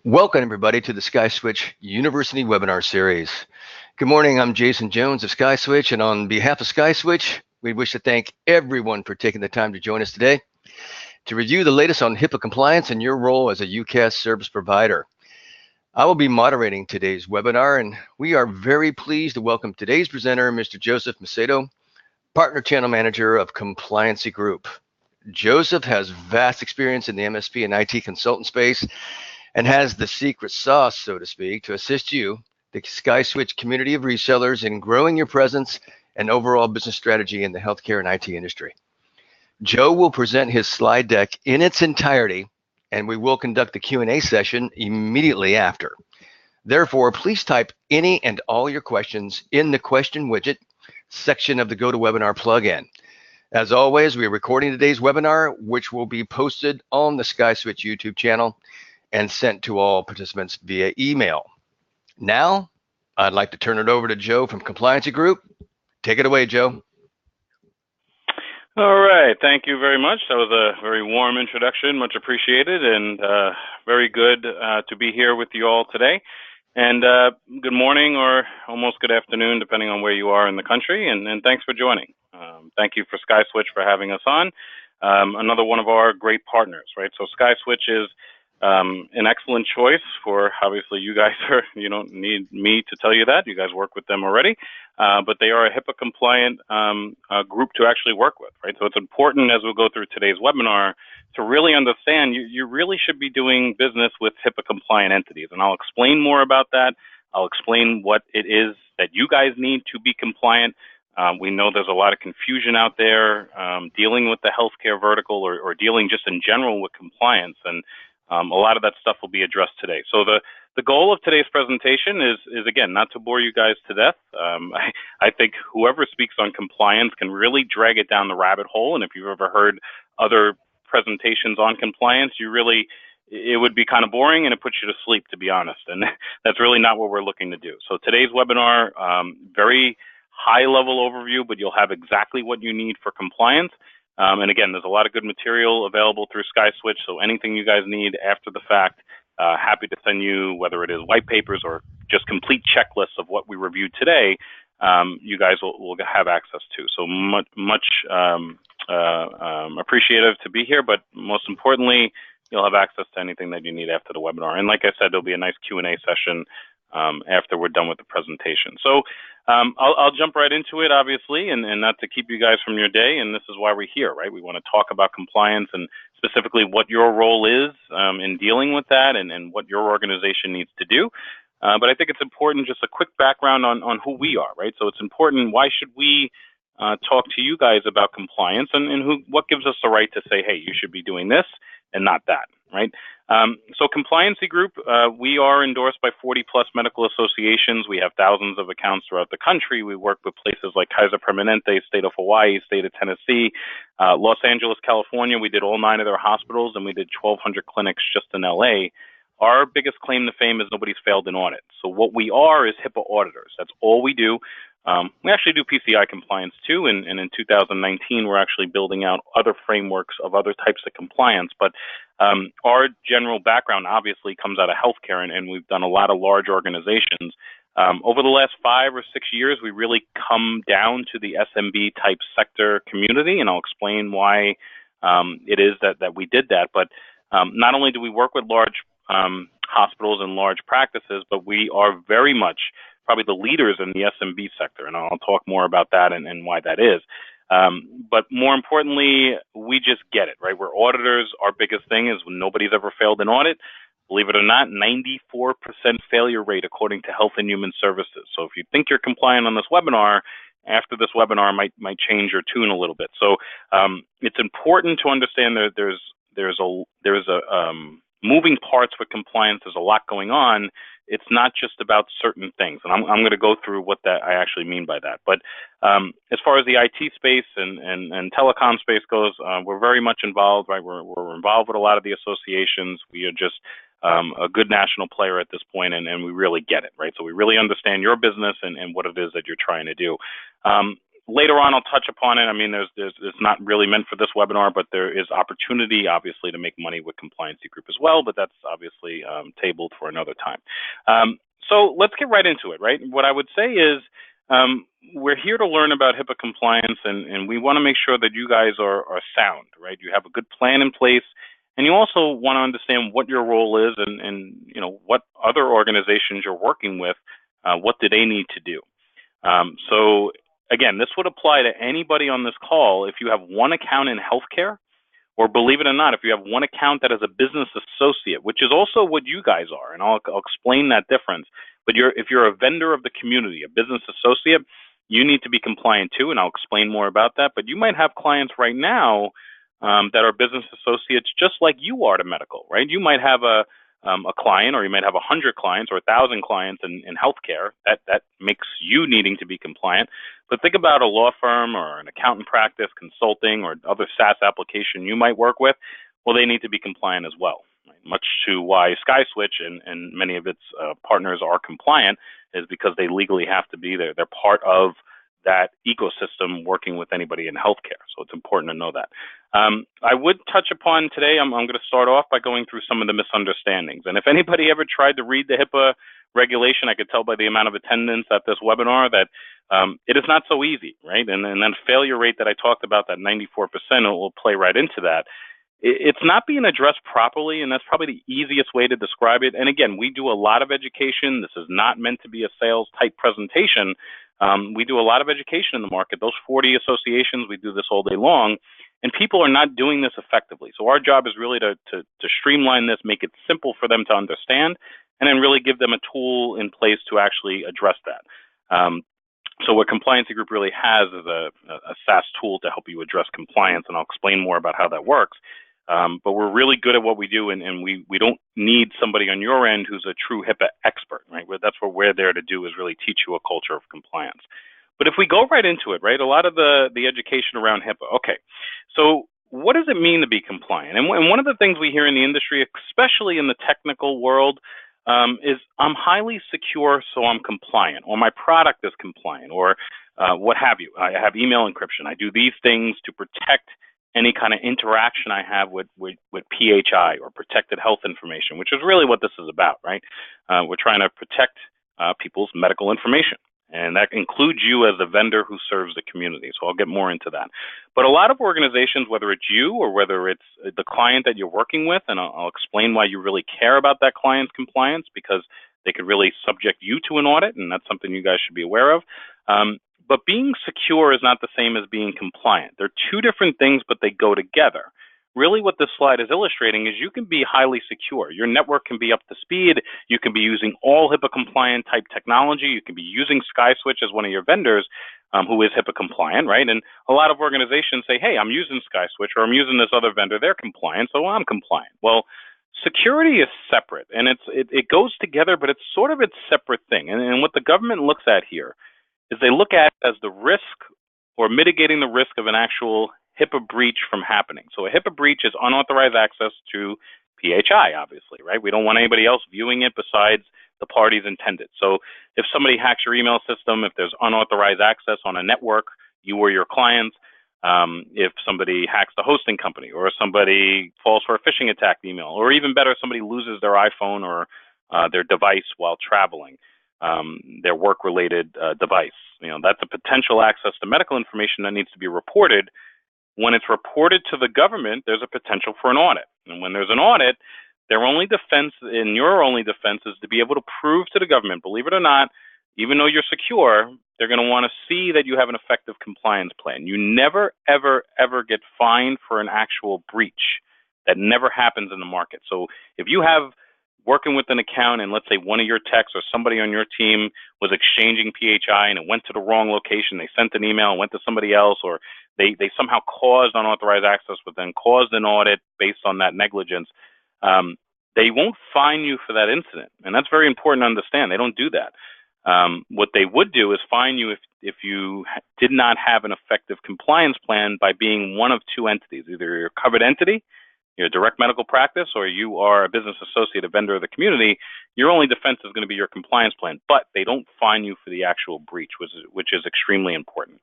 Welcome, everybody, to the SkySwitch University Webinar Series. Good morning, I'm Jason Jones of SkySwitch, and on behalf of SkySwitch, we wish to thank everyone for taking the time to join us today to review the latest on HIPAA compliance and your role as a UCaaS service provider. I will be moderating today's webinar, and we are very pleased to welcome today's presenter, Mr. Joseph Macedo, Partner Channel Manager of Compliancy Group. Joseph has vast experience in the MSP and IT consultant space and has the secret sauce, so to speak, to assist you, the SkySwitch community of resellers, in growing your presence and overall business strategy in the healthcare and IT industry. Joe will present his slide deck in its entirety, and we will conduct the Q&A session immediately after. Therefore, please type any and all your questions in the question widget section of the GoToWebinar plugin. As always, we are recording today's webinar, which will be posted on the SkySwitch YouTube channel and sent to all participants via email. Now, I'd like to turn it over to Joe from Compliancy Group. Take it away, Joe. All right, thank you very much. That was a very warm introduction, much appreciated, and very good to be here with you all today. And good morning or almost good afternoon, depending on where you are in the country, and thanks for joining. Thank you for SkySwitch for having us on. Another one of our great partners, right? So SkySwitch is an excellent choice for, obviously, you guys are, you don't need me to tell you that. You guys work with them already, but they are a HIPAA compliant group to actually work with, right? So it's important as we go through today's webinar to really understand you really should be doing business with HIPAA compliant entities. And I'll explain more about that. I'll explain what it is that you guys need to be compliant. We know there's a lot of confusion out there dealing with the healthcare vertical or dealing just in general with compliance, and a lot of that stuff will be addressed today. So the goal of today's presentation is again, not to bore you guys to death. I think whoever speaks on compliance can really drag it down the rabbit hole. And if you've ever heard other presentations on compliance, it would be kind of boring and it puts you to sleep, to be honest. And that's really not what we're looking to do. So today's webinar, very high level overview, but you'll have exactly what you need for compliance. And again, there's a lot of good material available through SkySwitch, so anything you guys need after the fact, happy to send you, whether it is white papers or just complete checklists of what we reviewed today, you guys will have access to. So much appreciative to be here, but most importantly, you'll have access to anything that you need after the webinar. And like I said, there'll be a nice Q&A session after we're done with the presentation. So I'll jump right into it, obviously, and not to keep you guys from your day, and this is why we're here, right? We want to talk about compliance and specifically what your role is in dealing with that and what your organization needs to do. But I think it's important, just a quick background on who we are, right? So it's important, why should we talk to you guys about compliance and what gives us the right to say, hey, you should be doing this and not that, right? So Compliancy Group, we are endorsed by 40 plus medical associations. We have thousands of accounts throughout the country. We work with places like Kaiser Permanente, state of Hawaii, state of Tennessee, Los Angeles, California. We did all 9 of their hospitals, and we did 1,200 clinics just in LA. Our biggest claim to fame is nobody's failed an audit. So what we are is HIPAA auditors. That's all we do. We actually do PCI compliance too, and in 2019, we're actually building out other frameworks of other types of compliance. But our general background obviously comes out of healthcare, and we've done a lot of large organizations. Over the last 5 or 6 years, we really come down to the SMB type sector community, and I'll explain why it is that we did that. But not only do we work with large hospitals and large practices, but we are very much probably the leaders in the SMB sector, and I'll talk more about that and why that is. But more importantly, we just get it, right? We're auditors. Our biggest thing is nobody's ever failed an audit. Believe it or not, 94% failure rate according to Health and Human Services. So if you think you're compliant on this webinar, after this webinar might change your tune a little bit. So it's important to understand that there's a moving parts with compliance. There's a lot going on. It's not just about certain things, and I'm going to go through what that I actually mean by that. But as far as the IT space and telecom space goes, we're very much involved, right? We're involved with a lot of the associations. We are just a good national player at this point, and we really get it, right? So we really understand your business and what it is that you're trying to do. later on, I'll touch upon it. I mean, it's not really meant for this webinar, but there is opportunity, obviously, to make money with Compliancy Group as well, but that's obviously tabled for another time. So let's get right into it, right? What I would say is we're here to learn about HIPAA compliance, and we want to make sure that you guys are sound, right? You have a good plan in place, and you also want to understand what your role is and you know, what other organizations you're working with, what do they need to do. So again, this would apply to anybody on this call if you have one account in healthcare, or believe it or not, if you have one account that is a business associate, which is also what you guys are, and I'll explain that difference. But if you're a vendor of the community, a business associate, you need to be compliant too, and I'll explain more about that. But you might have clients right now that are business associates just like you are to medical, right? You might have a client, or you might have 100 clients or 1,000 clients in healthcare. That makes you needing to be compliant. But think about a law firm or an accountant practice, consulting, or other SaaS application you might work with. Well, they need to be compliant as well. Right? Much to why SkySwitch and many of its partners are compliant is because they legally have to be there. They're part of that ecosystem working with anybody in healthcare. So it's important to know that. I would touch upon today, I'm going to start off by going through some of the misunderstandings. And if anybody ever tried to read the HIPAA regulation, I could tell by the amount of attendance at this webinar that it is not so easy, right? And then failure rate that I talked about, that 94%, it will play right into that. It's not being addressed properly, and that's probably the easiest way to describe it. And again, we do a lot of education. This is not meant to be a sales type presentation. We do a lot of education in the market. Those 40 associations, we do this all day long, and people are not doing this effectively. So our job is really to streamline this, make it simple for them to understand, and then really give them a tool in place to actually address that. So what Compliancy Group really has is a SaaS tool to help you address compliance, and I'll explain more about how that works. But we're really good at what we do, and we don't need somebody on your end who's a true HIPAA expert, right? That's what we're there to do, is really teach you a culture of compliance. But if we go right into it, right, a lot of the education around HIPAA. Okay, so what does it mean to be compliant? And one of the things we hear in the industry, especially in the technical world, is I'm highly secure, so I'm compliant, or my product is compliant, or what have you. I have email encryption. I do these things to protect any kind of interaction I have with PHI, or protected health information, which is really what this is about, right? We're trying to protect people's medical information, and that includes you as the vendor who serves the community. So I'll get more into that. But a lot of organizations, whether it's you or whether it's the client that you're working with, and I'll explain why you really care about that client's compliance, because they could really subject you to an audit, and that's something you guys should be aware of. But being secure is not the same as being compliant. They're two different things, but they go together. Really what this slide is illustrating is you can be highly secure. Your network can be up to speed. You can be using all HIPAA compliant type technology. You can be using SkySwitch as one of your vendors who is HIPAA compliant, right? And a lot of organizations say, hey, I'm using SkySwitch, or I'm using this other vendor, they're compliant, so I'm compliant. Well, security is separate, and it goes together, but it's sort of its separate thing. And what the government looks at here is they look at it as the risk, or mitigating the risk of an actual HIPAA breach from happening. So a HIPAA breach is unauthorized access to PHI, obviously, right? We don't want anybody else viewing it besides the parties intended. So if somebody hacks your email system, if there's unauthorized access on a network, you or your clients, if somebody hacks the hosting company, or somebody falls for a phishing attack email, or even better, somebody loses their iPhone or their device while traveling, their work-related device, that's a potential access to medical information that needs to be reported. When it's reported to the government, there's a potential for an audit. And when there's an audit, their only defense, and your only defense, is to be able to prove to the government, believe it or not, even though you're secure, they're going to want to see that you have an effective compliance plan. You never, ever, ever get fined for an actual breach. That never happens in the market. So if you have working with an account, and let's say one of your techs or somebody on your team was exchanging PHI and it went to the wrong location, they sent an email and went to somebody else, or they somehow caused unauthorized access but then caused an audit based on that negligence, they won't fine you for that incident. And that's very important to understand. They don't do that. What they would do is fine you if you did not have an effective compliance plan by being one of two entities. Either you're a covered entity, you're a direct medical practice, or you are a business associate, a vendor of the community. Your only defense is going to be your compliance plan, but they don't fine you for the actual breach, which is extremely important.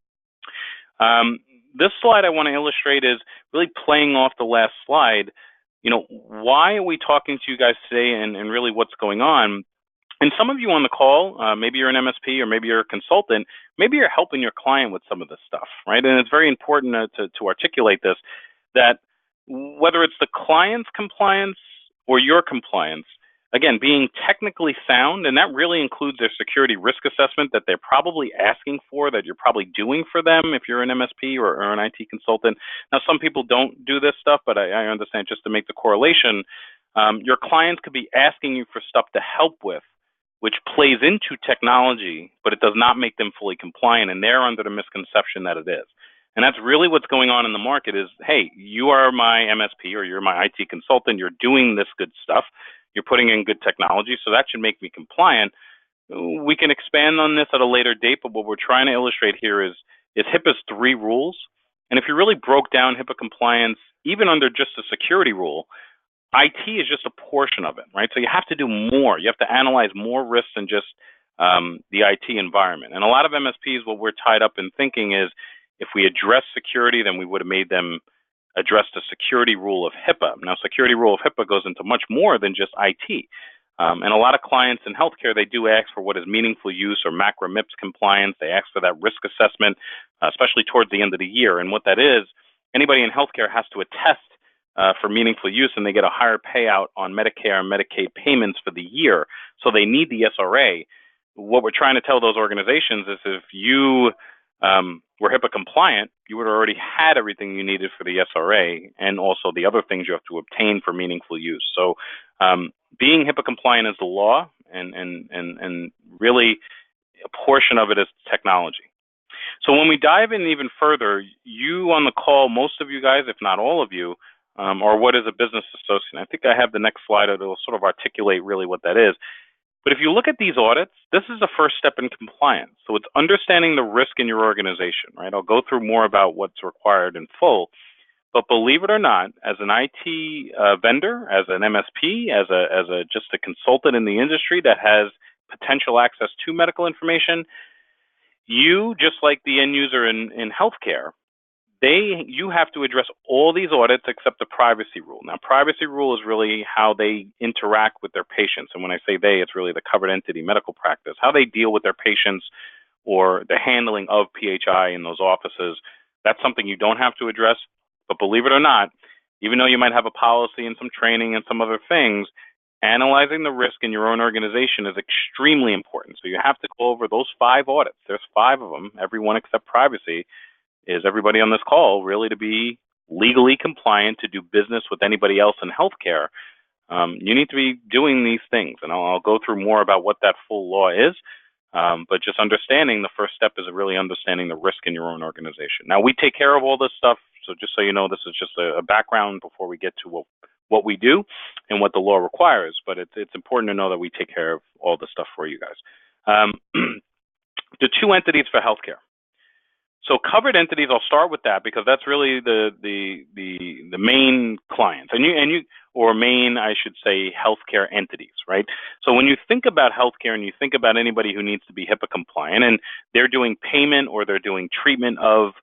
This slide I want to illustrate is really playing off the last slide. Why are we talking to you guys today, and really what's going on? And some of you on the call, maybe you're an MSP or maybe you're a consultant, maybe you're helping your client with some of this stuff, right? And it's very important to articulate this, that whether it's the client's compliance or your compliance, again, being technically sound, and that really includes their security risk assessment that they're probably asking for, that you're probably doing for them if you're an MSP or an IT consultant. Now, some people don't do this stuff, but I understand, just to make the correlation, your clients could be asking you for stuff to help with, which plays into technology, but it does not make them fully compliant, and they're under the misconception that it is. And that's really what's going on in the market is, hey, you are my MSP or you're my IT consultant, you're doing this good stuff, you're putting in good technology, so that should make me compliant. We can expand on this at a later date, but what we're trying to illustrate here is HIPAA's 3 rules. And if you really broke down HIPAA compliance, even under just a security rule, IT is just a portion of it, right? So you have to do more. You have to analyze more risks than just the IT environment. And a lot of MSPs, what we're tied up in thinking is, if we address security, then we would have made them address the security rule of HIPAA. Now, security rule of HIPAA goes into much more than just IT. And a lot of clients in healthcare, they do ask for what is meaningful use or macro MIPS compliance. They ask for that risk assessment, especially towards the end of the year. And what that is, anybody in healthcare has to attest for meaningful use, and they get a higher payout on Medicare and Medicaid payments for the year. So they need the SRA. What we're trying to tell those organizations is, if you were HIPAA compliant, you would have already had everything you needed for the SRA, and also the other things you have to obtain for meaningful use. So being HIPAA compliant is the law, and really a portion of it is technology. So when we dive in even further, you on the call, most of you guys, if not all of you, or what is a business associate? I think I have the next slide that will sort of articulate really what that is. But if you look at these audits, this is the first step in compliance. So it's understanding the risk in your organization, right? I'll go through more about what's required in full. But believe it or not, as an IT vendor, as an MSP, as just a consultant in the industry that has potential access to medical information, you, just like the end user in healthcare, you have to address all these audits except the privacy rule. Now, privacy rule is really how they interact with their patients. And when I say they, it's really the covered entity medical practice, how they deal with their patients or the handling of PHI in those offices. That's something you don't have to address. But believe it or not, even though you might have a policy and some training and some other things, analyzing the risk in your own organization is extremely important. So you have to go over those 5 audits. There's 5 of them, every one except privacy. Is everybody on this call really to be legally compliant to do business with anybody else in healthcare? You need to be doing these things, and I'll go through more about what that full law is. But just understanding, the first step is really understanding the risk in your own organization. Now, we take care of all this stuff, so just so you know, this is just a background before we get to what we do and what the law requires. But it's important to know that we take care of all this stuff for you guys. The 2 entities for healthcare. So covered entities, I'll start with that because that's really the main clients, or main, I should say, healthcare entities, right? So when you think about healthcare and you think about anybody who needs to be HIPAA compliant, and they're doing payment or they're doing treatment of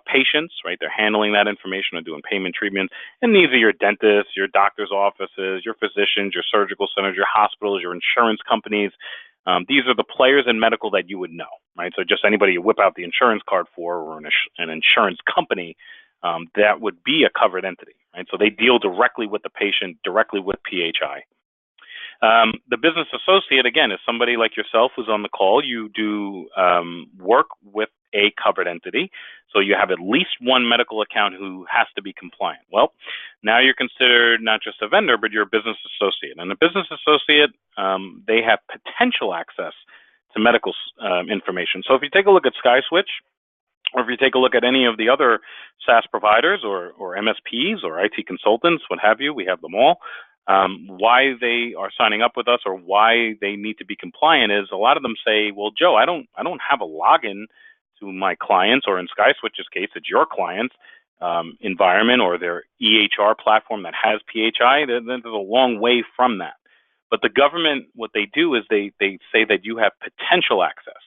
patients, right? They're handling that information or doing payment treatment, and these are your dentists, your doctor's offices, your physicians, your surgical centers, your hospitals, your insurance companies. These are the players in medical that you would know, right? So just anybody you whip out the insurance card for, or an insurance company, that would be a covered entity, right? So they deal directly with the patient, directly with PHI. The business associate, again, is somebody like yourself who's on the call. You do work with a covered entity, so you have at least one medical account who has to be compliant. Well, now you're considered not just a vendor, but you're a business associate. And a business associate, they have potential access to medical information. So if you take a look at SkySwitch, or if you take a look at any of the other SaaS providers or MSPs or IT consultants, what have you, we have them all. Why they are signing up with us or why they need to be compliant is a lot of them say, well, Joe, I don't have a login to my clients, or in SkySwitch's case, it's your client's environment or their EHR platform that has PHI. There's a long way from that. But the government, what they do is they say that you have potential access,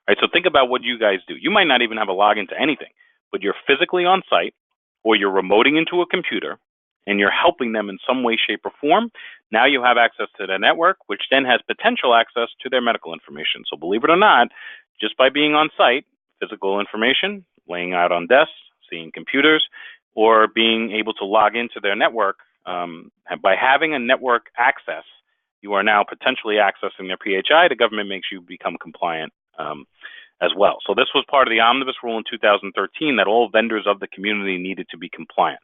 right? So think about what you guys do. You might not even have a login to anything, but you're physically on site or you're remoting into a computer and you're helping them in some way, shape, or form, now you have access to their network, which then has potential access to their medical information. So believe it or not, just by being on site, physical information, laying out on desks, seeing computers, or being able to log into their network, by having a network access, you are now potentially accessing their PHI. The government makes you become compliant as well. So this was part of the Omnibus Rule in 2013 that all vendors of the community needed to be compliant.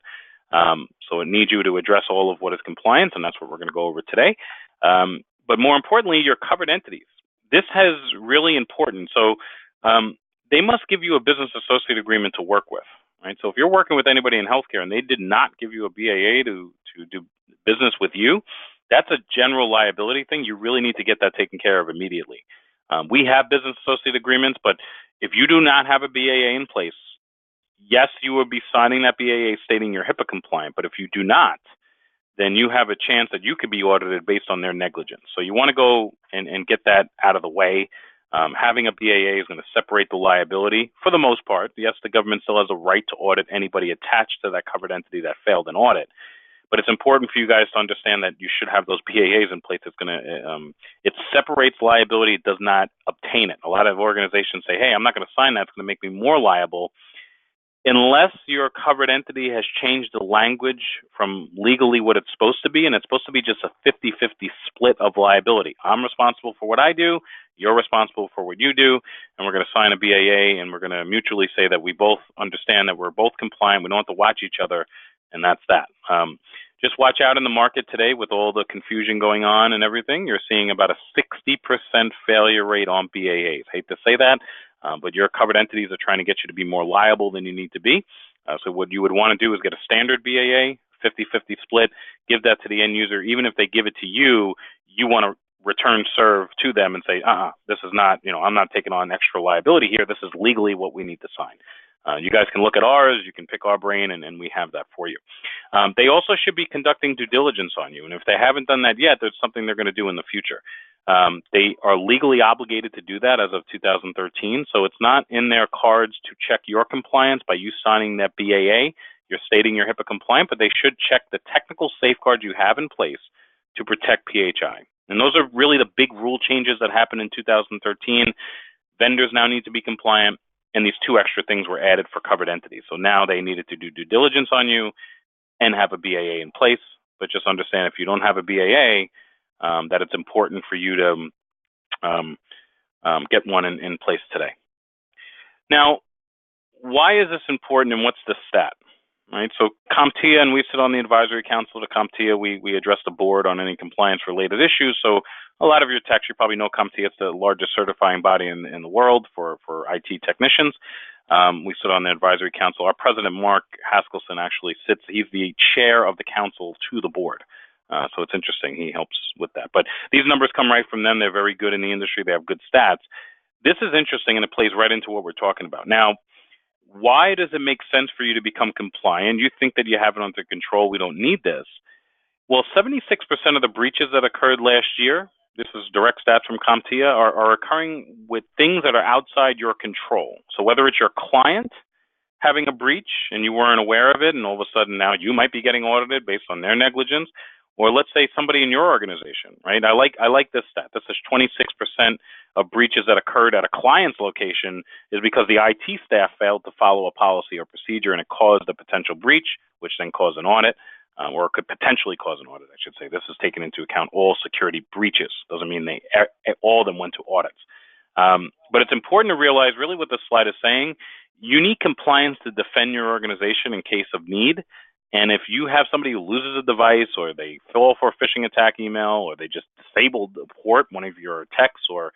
So it needs you to address all of what is compliance, and that's what we're going to go over today. But more importantly, your covered entities. This is really important. So they must give you a business associate agreement to work with, right? So if you're working with anybody in healthcare and they did not give you a BAA to do business with you, that's a general liability thing. You really need to get that taken care of immediately. We have business associate agreements, but if you do not have a BAA in place, yes, you will be signing that BAA stating you're HIPAA compliant, but if you do not, then you have a chance that you could be audited based on their negligence. So you want to go and get that out of the way. Having a BAA is going to separate the liability for the most part. Yes, the government still has a right to audit anybody attached to that covered entity that failed an audit. But it's important for you guys to understand that you should have those BAAs in place. It's going to, it separates liability. It does not obtain it. A lot of organizations say, hey, I'm not going to sign that. It's going to make me more liable. Unless your covered entity has changed the language from legally what it's supposed to be, and it's supposed to be just a 50-50 split of liability. I'm responsible for what I do, you're responsible for what you do, and we're going to sign a BAA, and we're going to mutually say that we both understand that we're both compliant, we don't have to watch each other, and that's that. Just watch out in the market today with all the confusion going on and everything. You're seeing about a 60% failure rate on BAAs. Hate to say that, but your covered entities are trying to get you to be more liable than you need to be. So what you would want to do is get a standard BAA, 50-50 split, give that to the end user. Even if they give it to you, you want to return serve to them and say, this is not, I'm not taking on extra liability here. This is legally what we need to sign. You guys can look at ours, you can pick our brain, and we have that for you. They also should be conducting due diligence on you, and if they haven't done that yet, there's something they're going to do in the future. They are legally obligated to do that as of 2013, so it's not in their cards to check your compliance by you signing that BAA. You're stating you're HIPAA compliant, but they should check the technical safeguards you have in place to protect PHI. And those are really the big rule changes that happened in 2013. Vendors now need to be compliant, and these two extra things were added for covered entities. So now they needed to do due diligence on you and have a BAA in place. But just understand, if you don't have a BAA, that it's important for you to get one in place today. Now, why is this important, and what's the stat? Right. So CompTIA, and we sit on the advisory council to CompTIA. We address the board on any compliance-related issues. So a lot of your techs, you probably know CompTIA. It's the largest certifying body in the world for IT technicians. We sit on the advisory council. Our president, Mark Haskelson, actually sits. He's the chair of the council to the board. So it's interesting. He helps with that. But these numbers come right from them. They're very good in the industry. They have good stats. This is interesting, and it plays right into what we're talking about. Now, why does it make sense for you to become compliant? You think that you have it under control. We don't need this. Well, 76% of the breaches that occurred last year, this is direct stats from CompTIA, are occurring with things that are outside your control. So whether it's your client having a breach and you weren't aware of it, and all of a sudden now you might be getting audited based on their negligence, or let's say somebody in your organization, right? I like this stat. This is 26% of breaches that occurred at a client's location is because the IT staff failed to follow a policy or procedure, and it caused a potential breach, which then caused an audit, or it could potentially cause an audit, I should say. This is taken into account all security breaches. Doesn't mean all of them went to audits. But it's important to realize really what this slide is saying. You need compliance to defend your organization in case of need. And if you have somebody who loses a device, or they fall for a phishing attack email, or they just disabled the port, one of your techs, or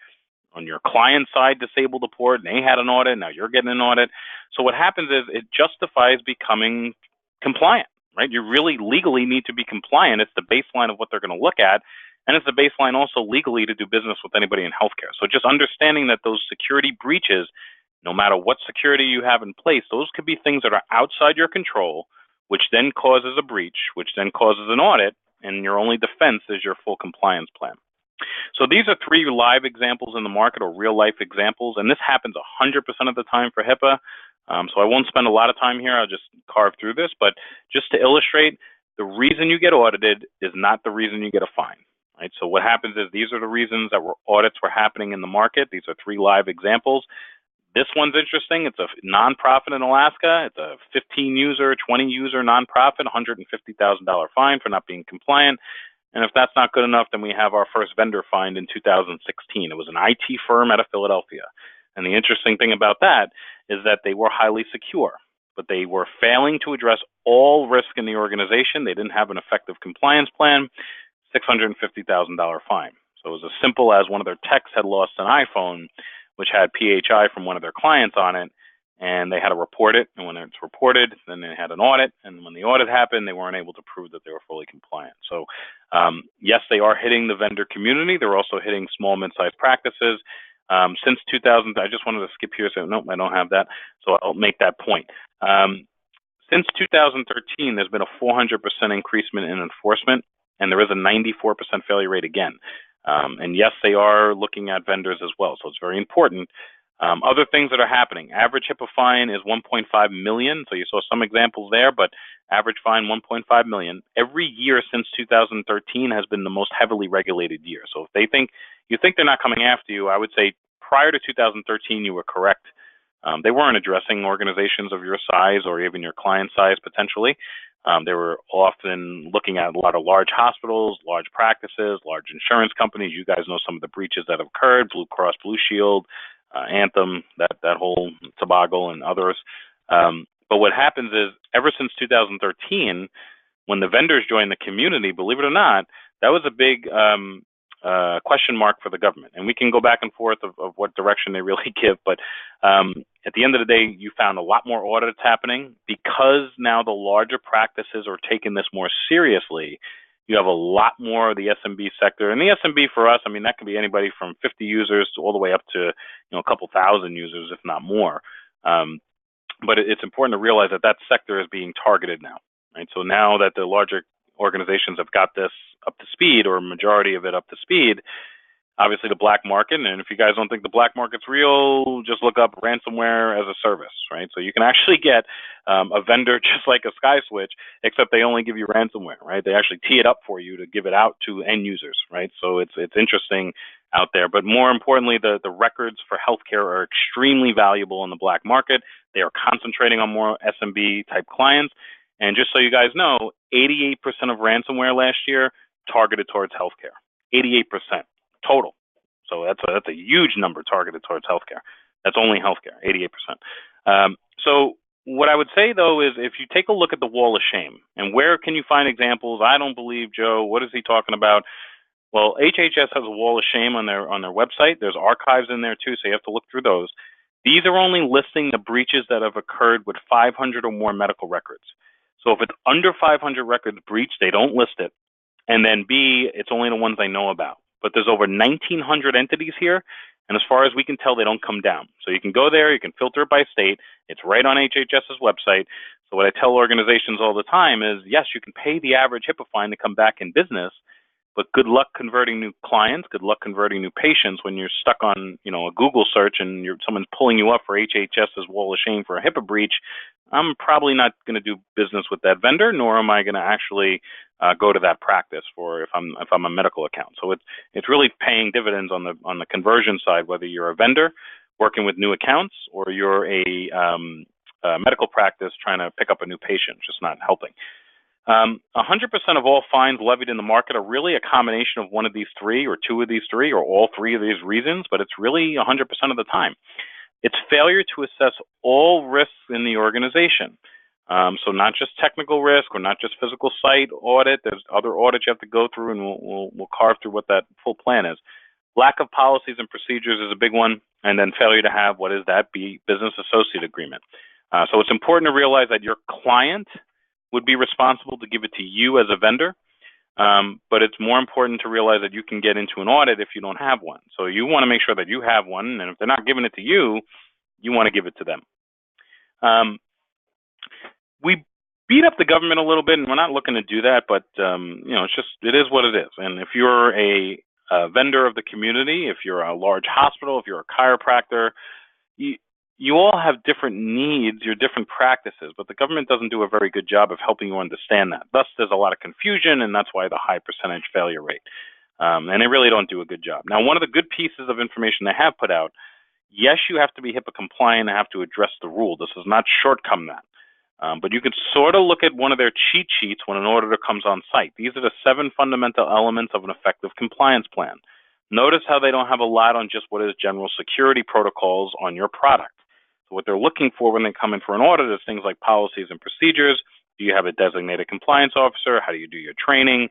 on your client side disabled the port, and they had an audit, now you're getting an audit. So what happens is it justifies becoming compliant, right? You really legally need to be compliant. It's the baseline of what they're going to look at, and it's the baseline also legally to do business with anybody in healthcare. So just understanding that those security breaches, no matter what security you have in place, those could be things that are outside your control, which then causes a breach, which then causes an audit, and your only defense is your full compliance plan. So these are 3 live examples in the market, or real life examples, and this happens 100% of the time for HIPAA. So I won't spend a lot of time here. I'll just carve through this, but just to illustrate, the reason you get audited is not the reason you get a fine. Right? So what happens is these are the reasons that audits were happening in the market. These are 3 live examples. This one's interesting. It's a nonprofit in Alaska. It's a 15-user, 20-user nonprofit, $150,000 fine for not being compliant. And if that's not good enough, then we have our first vendor fined in 2016. It was an IT firm out of Philadelphia. And the interesting thing about that is that they were highly secure, but they were failing to address all risk in the organization. They didn't have an effective compliance plan, $650,000 fine. So it was as simple as one of their techs had lost an iPhone, which had PHI from one of their clients on it, and they had to report it. And when it's reported, then they had an audit. And when the audit happened, they weren't able to prove that they were fully compliant. So yes, they are hitting the vendor community. They're also hitting small, mid-sized practices. Since 2000, I just wanted to skip here. So nope, I don't have that. So I'll make that point. Since 2013, there's been a 400% increasement in enforcement, and there is a 94% failure rate again. And yes, they are looking at vendors as well, so it's very important. Other things that are happening, average HIPAA fine is 1.5 million. So you saw some examples there, but average fine 1.5 million. Every year since 2013 has been the most heavily regulated year. So if you think they're not coming after you, I would say prior to 2013, you were correct. They weren't addressing organizations of your size or even your client size potentially. They were often looking at a lot of large hospitals, large practices, large insurance companies. You guys know some of the breaches that have occurred, Blue Cross Blue Shield, Anthem, that whole Tobago and others. But what happens is ever since 2013, when the vendors joined the community, believe it or not, that was a big question mark for the government. And we can go back and forth of what direction they really give. But at the end of the day, you found a lot more audits happening because now the larger practices are taking this more seriously. You have a lot more of the SMB sector. And the SMB for us, I mean, that can be anybody from 50 users to all the way up to a couple thousand users, if not more. But it's important to realize that that sector is being targeted now. Right? So now that the larger organizations have got this up to speed, or a majority of it up to speed, obviously the black market, and if you guys don't think the black market's real, just look up ransomware as a service, right? So you can actually get a vendor just like a SkySwitch, except they only give you ransomware, right? They actually tee it up for you to give it out to end users, right? So it's interesting out there. But more importantly, the records for healthcare are extremely valuable in the black market. They are concentrating on more SMB type clients. And just so you guys know, 88% of ransomware last year targeted towards healthcare. 88% total. So that's a huge number targeted towards healthcare. That's only healthcare, 88%. So what I would say though is if you take a look at the wall of shame, and where can you find examples? I don't believe Joe. What is he talking about? Well, HHS has a wall of shame on their website. There's archives in there too, so you have to look through those. These are only listing the breaches that have occurred with 500 or more medical records. So if it's under 500 records breached, they don't list it. And then B, it's only the ones they know about. But there's over 1,900 entities here, and as far as we can tell, they don't come down. So you can go there, you can filter it by state. It's right on HHS's website. So what I tell organizations all the time is, yes, you can pay the average HIPAA fine to come back in business, but good luck converting new clients, good luck converting new patients when you're stuck on, a Google search and someone's pulling you up for HHS's wall of shame for a HIPAA breach. I'm probably not going to do business with that vendor, nor am I going to actually go to that practice for if I'm a medical account. So it's really paying dividends on the conversion side, whether you're a vendor working with new accounts or you're a medical practice trying to pick up a new patient, just not helping. 100% of all fines levied in the market are really a combination of one of these three, or two of these three, or all three of these reasons, but it's really 100% of the time. It's failure to assess all risks in the organization. So not just technical risk or not just physical site audit. There's other audits you have to go through, and we'll carve through what that full plan is. Lack of policies and procedures is a big one, and then failure to have, what is that? Business associate agreement. So it's important to realize that your client would be responsible to give it to you as a vendor, but it's more important to realize that you can get into an audit if you don't have one. So you want to make sure that you have one, and if they're not giving it to you, you want to give it to them. We beat up the government a little bit, and we're not looking to do that, but it is what it is. And if you're a vendor of the community, if you're a large hospital, if you're a chiropractor, you all have different needs, your different practices, but the government doesn't do a very good job of helping you understand that. Thus, there's a lot of confusion, and that's why the high percentage failure rate. And they really don't do a good job. Now, one of the good pieces of information they have put out, yes, you have to be HIPAA compliant and have to address the rule. This does not shortcome that. But you can sort of look at one of their cheat sheets when an auditor comes on site. These are the 7 fundamental elements of an effective compliance plan. Notice how they don't have a lot on just what is general security protocols on your product. So what they're looking for when they come in for an audit is things like policies and procedures. Do you have a designated compliance officer? How do you do your training?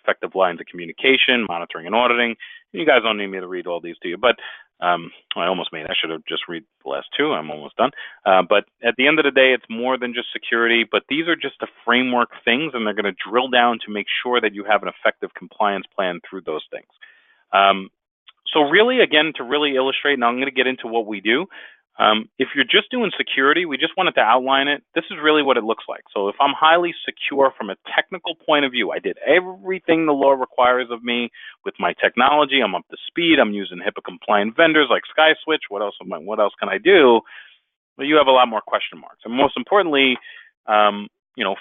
Effective lines of communication, monitoring and auditing. You guys don't need me to read all these to you, but I almost made. I should have just read the last 2. I'm almost done. But at the end of the day, it's more than just security, but these are just the framework things, and they're going to drill down to make sure that you have an effective compliance plan through those things. So really, again, to really illustrate, and I'm going to get into what we do. If you're just doing security, we just wanted to outline it. This is really what it looks like. So if I'm highly secure from a technical point of view, I did everything the law requires of me with my technology. I'm up to speed. I'm using HIPAA compliant vendors like SkySwitch. What else can I do? Well, you have a lot more question marks. And most importantly,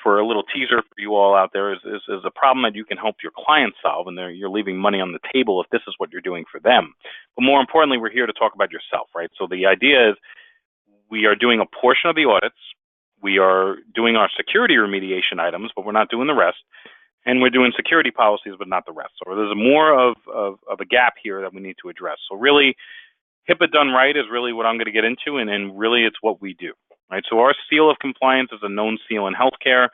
for a little teaser for you all out there is a problem that you can help your clients solve, and you're leaving money on the table if this is what you're doing for them. But more importantly, we're here to talk about yourself, right? So the idea is we are doing a portion of the audits. We are doing our security remediation items, but we're not doing the rest. And we're doing security policies, but not the rest. So there's more of a gap here that we need to address. So really, HIPAA done right is really what I'm going to get into, and really it's what we do. Right, so our seal of compliance is a known seal in healthcare.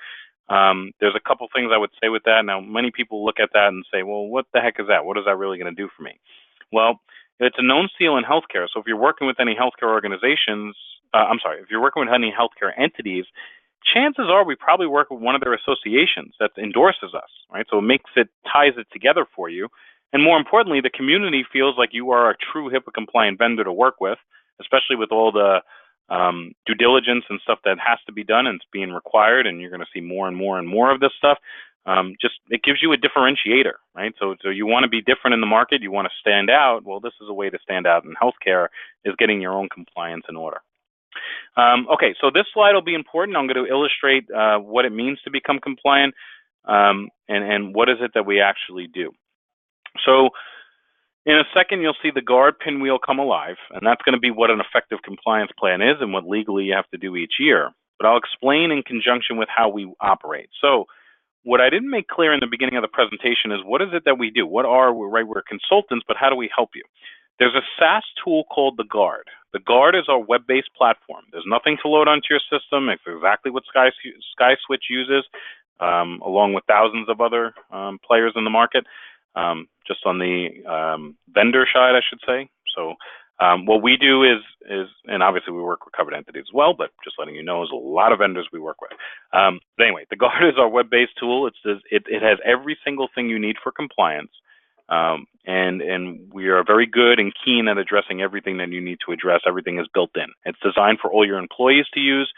There's a couple things I would say with that. Now, many people look at that and say, well, what the heck is that? What is that really going to do for me? Well, it's a known seal in healthcare. So if you're working with any healthcare organizations, if you're working with any healthcare entities, chances are we probably work with one of their associations that endorses us, right? So it ties it together for you. And more importantly, the community feels like you are a true HIPAA compliant vendor to work with, especially with all the due diligence and stuff that has to be done and it's being required, and you're going to see more and more and more of this stuff. It gives you a differentiator, right? So you want to be different in the market, you want to stand out. Well, this is a way to stand out in healthcare, is getting your own compliance in order. Okay, so this slide will be important. I'm going to illustrate what it means to become compliant and what is it that we actually do. So in a second, you'll see the guard pinwheel come alive, and that's going to be what an effective compliance plan is and what legally you have to do each year. But I'll explain in conjunction with how we operate. So what I didn't make clear in the beginning of the presentation is what is it that we do? What are we, right? We're consultants, but how do we help you? There's a SaaS tool called the Guard. The Guard is our web-based platform. There's nothing to load onto your system. It's exactly what SkySwitch uses, along with thousands of other players in the market. Just on the vendor side, I should say. So what we do is, and obviously we work with covered entities as well, but just letting you know, there's a lot of vendors we work with. But anyway, the Guard is our web-based tool. It has every single thing you need for compliance, and we are very good and keen at addressing everything that you need to address. Everything is built in. It's designed for all your employees to use.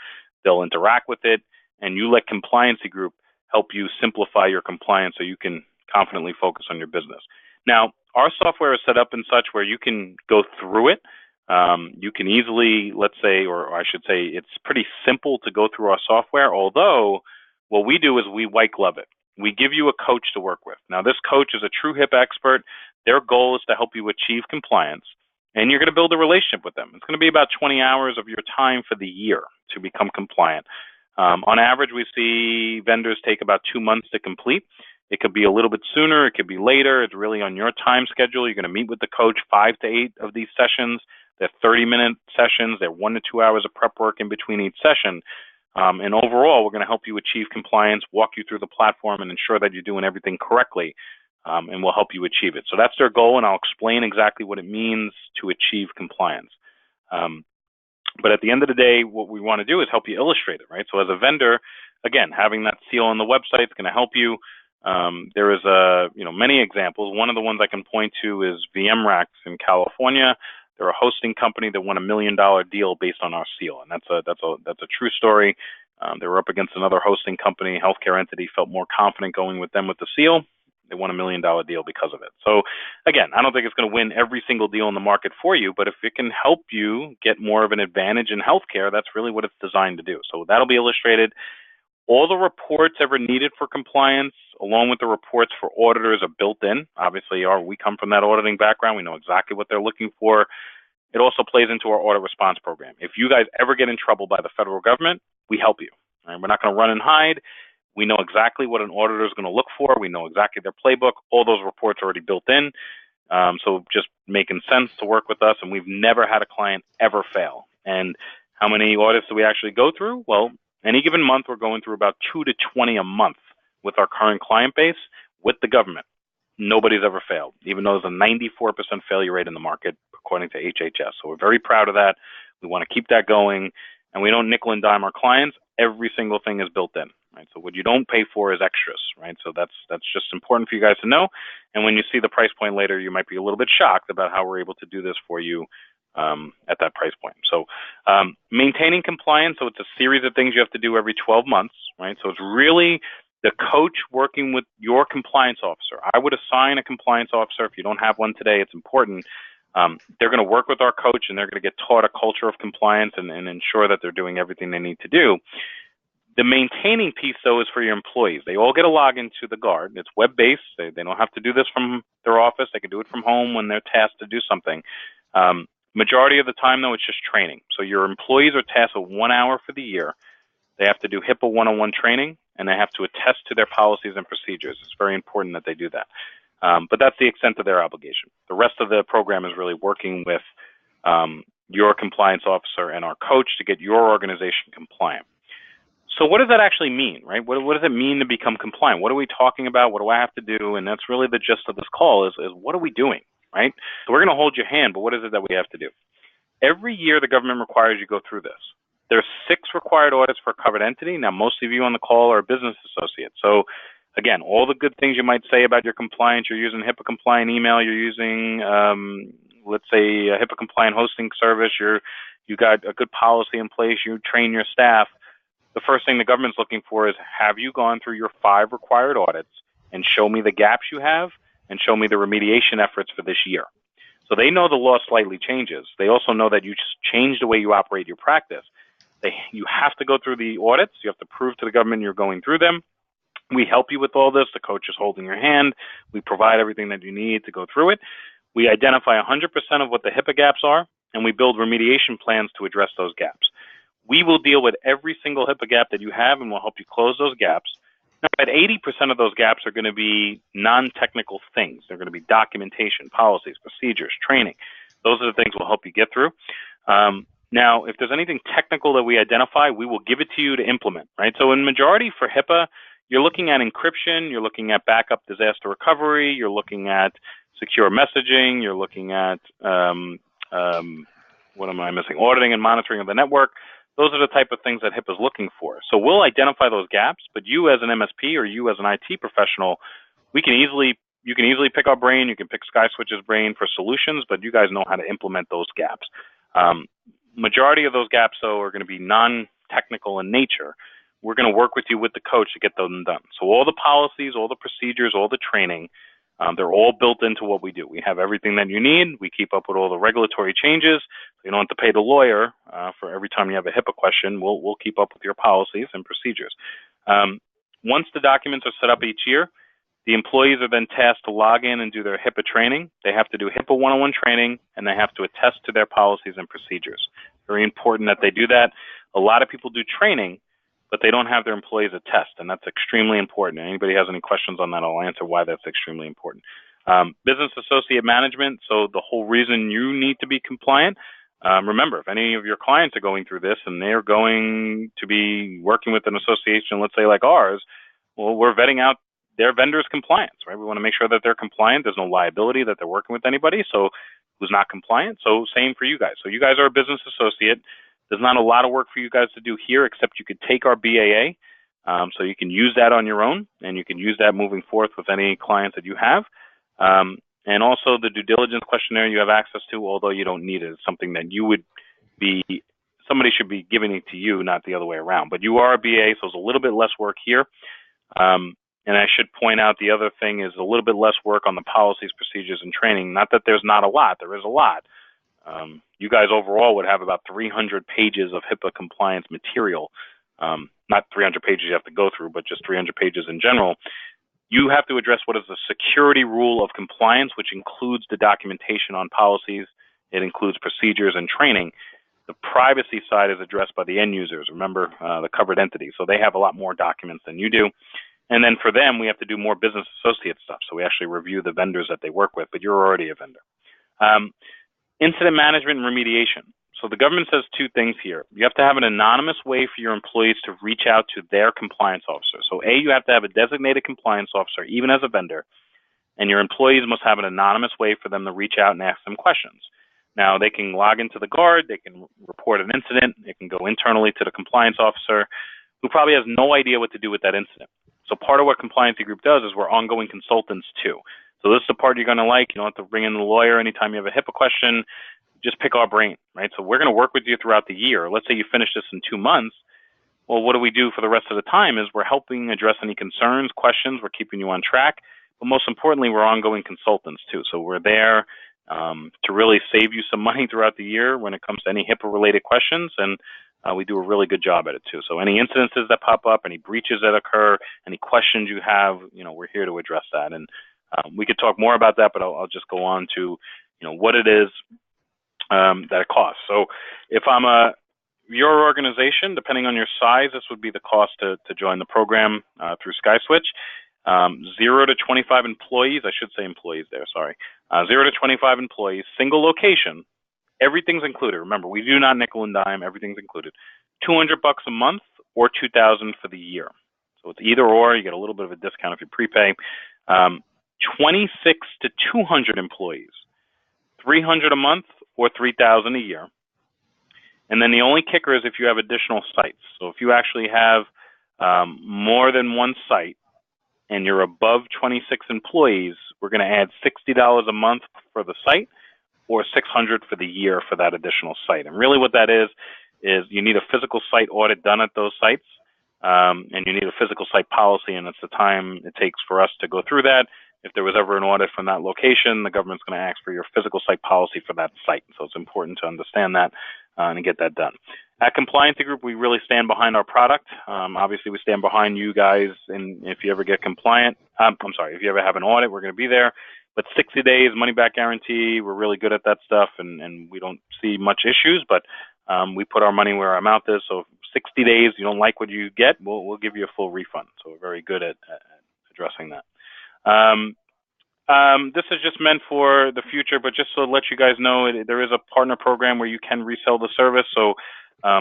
They'll interact with it, and you let Compliancy Group help you simplify your compliance so you can confidently focus on your business. Now, our software is set up in such where you can go through it. You can easily, let's say, or I should say, it's pretty simple to go through our software, although what we do is we white glove it. We give you a coach to work with. Now, this coach is a true HIPAA expert. Their goal is to help you achieve compliance, and you're going to build a relationship with them. It's going to be about 20 hours of your time for the year to become compliant. On average, we see vendors take about 2 months to complete. It could be a little bit sooner. It could be later. It's really on your time schedule. You're going to meet with the coach 5 to 8 of these sessions. They're 30-minute sessions. They're 1 to 2 hours of prep work in between each session. And overall, we're going to help you achieve compliance, walk you through the platform, and ensure that you're doing everything correctly, and we'll help you achieve it. So that's their goal, and I'll explain exactly what it means to achieve compliance. But at the end of the day, what we want to do is help you illustrate it, right? So as a vendor, again, having that seal on the website is going to help you. There is many examples. One of the ones I can point to is VMracks in California. They're a hosting company that won $1 million deal based on our seal, and that's a true story. They were up against another hosting company, healthcare entity, felt more confident going with them with the seal. They won $1 million deal because of it. So again, I don't think it's going to win every single deal in the market for you, but if it can help you get more of an advantage in healthcare, that's really what it's designed to do. So that'll be illustrated. All the reports ever needed for compliance, along with the reports for auditors, are built in. Obviously, we come from that auditing background. We know exactly what they're looking for. It also plays into our audit response program. If you guys ever get in trouble by the federal government, we help you. Right? We're not going to run and hide. We know exactly what an auditor is going to look for. We know exactly their playbook. All those reports are already built in. So just making sense to work with us, and we've never had a client ever fail. And how many audits do we actually go through? Well, any given month, we're going through about 2 to 20 a month with our current client base with the government. Nobody's ever failed, even though there's a 94% failure rate in the market, according to HHS. So we're very proud of that. We want to keep that going, and we don't nickel and dime our clients. Every single thing is built in, right? So what you don't pay for is extras, right? So that's just important for you guys to know. And when you see the price point later, you might be a little bit shocked about how we're able to do this for you at that price point. So maintaining compliance, so it's a series of things you have to do every 12 months, right? So it's really the coach working with your compliance officer. I would assign a compliance officer. If you don't have one today, it's important. They're going to work with our coach, and they're going to get taught a culture of compliance and ensure that they're doing everything they need to do. The maintaining piece, though, is for your employees. They all get a login to the Guard. It's web-based. They don't have to do this from their office. They can do it from home when they're tasked to do something. Majority of the time, though, it's just training. So your employees are tasked with 1 hour for the year. They have to do HIPAA 101 training, and they have to attest to their policies and procedures. It's very important that they do that. But that's the extent of their obligation. The rest of the program is really working with your compliance officer and our coach to get your organization compliant. So what does that actually mean, right? What does it mean to become compliant? What are we talking about? What do I have to do? And that's really the gist of this call is what are we doing, right? So we're going to hold your hand, but what is it that we have to do? Every year, the government requires you go through this. There's 6 required audits for a covered entity. Now, most of you on the call are business associates. So again, all the good things you might say about your compliance, you're using HIPAA compliant email, you're using, let's say, a HIPAA compliant hosting service, you got a good policy in place, you train your staff. The first thing the government's looking for is, have you gone through your 5 required audits and show me the gaps you have and show me the remediation efforts for this year. So they know the law slightly changes. They also know that you just changed the way you operate your practice. You have to go through the audits. You have to prove to the government you're going through them. We help you with all this. The coach is holding your hand. We provide everything that you need to go through it. We identify 100% of what the HIPAA gaps are, and we build remediation plans to address those gaps. We will deal with every single HIPAA gap that you have, and we'll help you close those gaps. Now, about 80% of those gaps are going to be non-technical things. They're going to be documentation, policies, procedures, training. Those are the things we'll help you get through. Now, if there's anything technical that we identify, we will give it to you to implement, right? So in majority for HIPAA, you're looking at encryption, you're looking at backup disaster recovery, you're looking at secure messaging, you're looking at, what am I missing? Auditing and monitoring of the network. Those are the type of things that HIPAA is looking for. So we'll identify those gaps, but you as an MSP or you as an IT professional, you can easily pick our brain, you can pick SkySwitch's brain for solutions, but you guys know how to implement those gaps. Majority of those gaps, though, are going to be non-technical in nature. We're going to work with you with the coach to get them done. So all the policies, all the procedures, all the training, they're all built into what we do. We have everything that you need. We keep up with all the regulatory changes. So you don't have to pay the lawyer for every time you have a HIPAA question. We'll keep up with your policies and procedures. Once the documents are set up each year, the employees are then tasked to log in and do their HIPAA training. They have to do HIPAA 101 training, and they have to attest to their policies and procedures. Very important that they do that. A lot of people do training, but they don't have their employees attest, and that's extremely important. Anybody has any questions on that, I'll answer why that's extremely important. Business associate management, so the whole reason you need to be compliant, remember, if any of your clients are going through this and they're going to be working with an association, let's say like ours, well, we're vetting out their vendors' compliance, right? We want to make sure that they're compliant. There's no liability that they're working with anybody, so who's not compliant. So same for you guys. So you guys are a business associate. There's not a lot of work for you guys to do here, except you could take our BAA. So you can use that on your own, and you can use that moving forth with any clients that you have. And also the due diligence questionnaire you have access to, although you don't need it. It's something that you would be, somebody should be giving it to you, not the other way around. But you are a BA, so it's a little bit less work here. And I should point out the other thing is a little bit less work on the policies, procedures, and training. Not that there's not a lot, there is a lot. You guys overall would have about 300 pages of HIPAA compliance material. Not 300 pages you have to go through, but just 300 pages in general. You have to address what is the security rule of compliance, which includes the documentation on policies. It includes procedures and training. The privacy side is addressed by the end users, remember, the covered entity. So they have a lot more documents than you do. And then for them, we have to do more business associate stuff. So we actually review the vendors that they work with, but you're already a vendor. Incident management and remediation. So the government says two things here. You have to have an anonymous way for your employees to reach out to their compliance officer. So A, you have to have a designated compliance officer, even as a vendor, and your employees must have an anonymous way for them to reach out and ask them questions. Now, they can log into the guard, they can report an incident, it can go internally to the compliance officer, who probably has no idea what to do with that incident. So part of what Compliancy Group does is we're ongoing consultants too. So this is the part you're going to like. You don't have to bring in the lawyer anytime you have a HIPAA question. Just pick our brain, right? So we're going to work with you throughout the year. Let's say you finish this in 2 months. Well, what do we do for the rest of the time is we're helping address any concerns, questions. We're keeping you on track. But most importantly, we're ongoing consultants too. So we're there to really save you some money throughout the year when it comes to any HIPAA-related questions. And we do a really good job at it too. So any incidences that pop up, any breaches that occur, any questions you have, we're here to address that. And we could talk more about that, but I'll just go on to, what it is that it costs. So if I'm your organization, depending on your size, this would be the cost to join the program through SkySwitch. 0 to 25 employees, I should say employees there, sorry. 0 to 25 employees, single location, everything's included. Remember, we do not nickel and dime, everything's included. $200 a month or $2,000 for the year. So it's either or, you get a little bit of a discount if you prepay. 26 to 200 employees, $300 a month or $3,000 a year. And then the only kicker is if you have additional sites. So if you actually have more than one site and you're above 26 employees, we're going to add $60 a month for the site or $600 for the year for that additional site. And really what that is you need a physical site audit done at those sites, and you need a physical site policy, and it's the time it takes for us to go through that. If there was ever an audit from that location, the government's going to ask for your physical site policy for that site. So it's important to understand that and get that done. At Compliancy Group, we really stand behind our product. Obviously, we stand behind you guys, and if you ever get compliant, if you ever have an audit, we're going to be there. But 60 days, money-back guarantee, we're really good at that stuff, and we don't see much issues, but we put our money where our mouth is. So 60 days, you don't like what you get, we'll give you a full refund. So we're very good at addressing that. This is just meant for the future, but just to let you guys know, there is a partner program where you can resell the service, so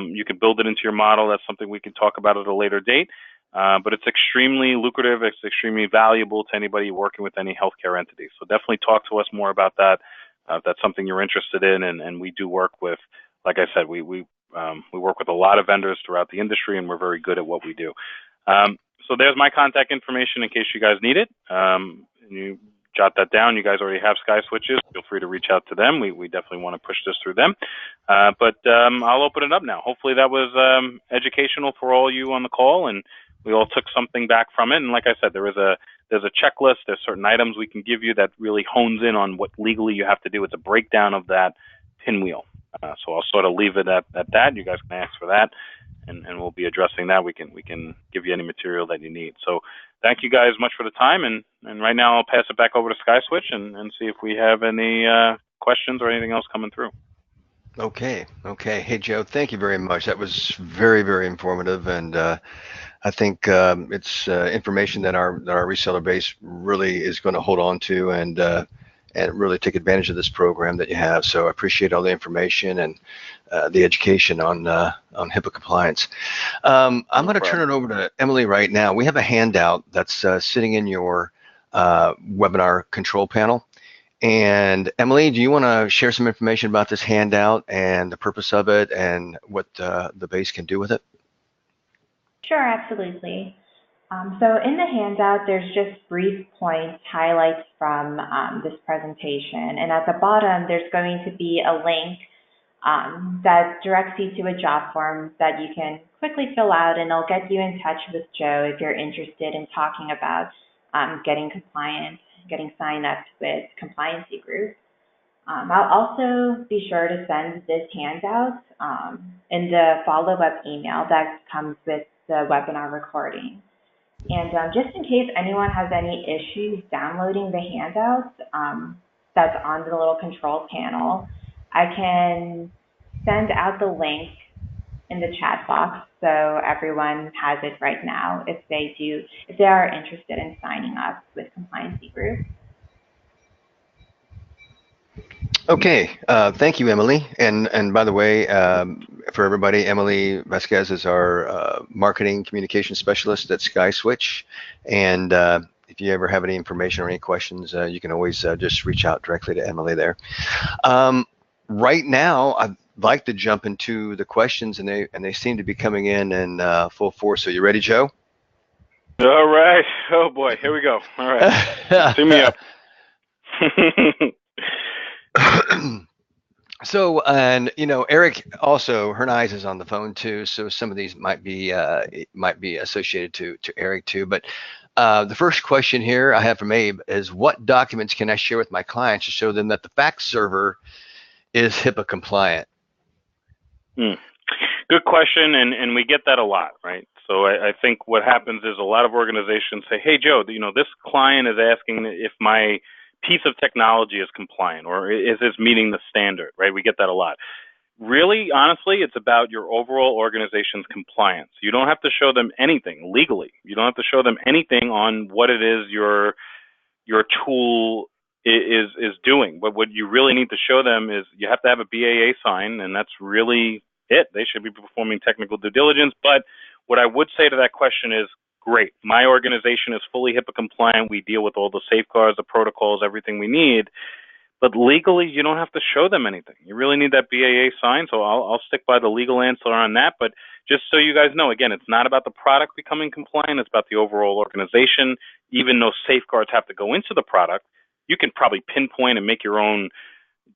you can build it into your model. That's something we can talk about at a later date. But it's extremely lucrative. It's extremely valuable to anybody working with any healthcare entity. So definitely talk to us more about that if that's something you're interested in. And we do work with, like I said, we work with a lot of vendors throughout the industry, and we're very good at what we do. So there's my contact information in case you guys need it. You jot that down. You guys already have SkySwitches. Feel free to reach out to them. We definitely want to push this through them. But I'll open it up now. Hopefully that was educational for all you on the call, and we all took something back from it. And like I said, there's a checklist. There's certain items we can give you that really hones in on what legally you have to do. It's a breakdown of that pinwheel. So I'll sort of leave it at that. You guys can ask for that, and we'll be addressing that. We can give you any material that you need. So thank you guys much for the time. And right now I'll pass it back over to SkySwitch and see if we have any questions or anything else coming through. Okay. Hey, Joe, thank you very much. That was very, very informative, and I think it's information that our reseller base really is going to hold on to and really take advantage of this program that you have. So I appreciate all the information and the education on HIPAA compliance. I'm going to turn it over to Emily right now. We have a handout that's sitting in your webinar control panel. And Emily, do you want to share some information about this handout and the purpose of it and what the base can do with it? Sure, absolutely. So in the handout, there's just brief points, highlights from this presentation. And at the bottom, there's going to be a link that directs you to a job form that you can quickly fill out, and it'll get you in touch with Joe if you're interested in talking about getting compliant, getting signed up with Compliancy Group. I'll also be sure to send this handout in the follow-up email that comes with the webinar recording. And just in case anyone has any issues downloading the handouts that's on the little control panel, I can send out the link in the chat box so everyone has it right now if they are interested in signing up with Compliancy Group. Okay, thank you, Emily. And by the way, for everybody, Emily Vasquez is our marketing communication specialist at SkySwitch. And if you ever have any information or any questions, you can always just reach out directly to Emily there. Right now, I'd like to jump into the questions, and they seem to be coming in full force. Are you ready, Joe? All right. Oh boy, here we go. All right. Tee me up. So, and you know, Eric also, her eyes is on the phone too. So some of these might be associated to Eric too. But the first question here I have from Abe is, what documents can I share with my clients to show them that the fax server is HIPAA compliant? Good question, and we get that a lot, right? So I think what happens is a lot of organizations say, hey, Joe, you know, this client is asking if my piece of technology is compliant, or is this meeting the standard, right? We get that a lot. Really, honestly, it's about your overall organization's compliance. You don't have to show them anything legally. You don't have to show them anything on what it is your tool is doing. But what you really need to show them is you have to have a BAA sign, and that's really it. They should be performing technical due diligence. But what I would say to that question is, great, my organization is fully HIPAA compliant. We deal with all the safeguards, the protocols, everything we need. But legally, you don't have to show them anything. You really need that BAA sign, so I'll stick by the legal answer on that. But just so you guys know, again, it's not about the product becoming compliant. It's about the overall organization. Even though safeguards have to go into the product, you can probably pinpoint and make your own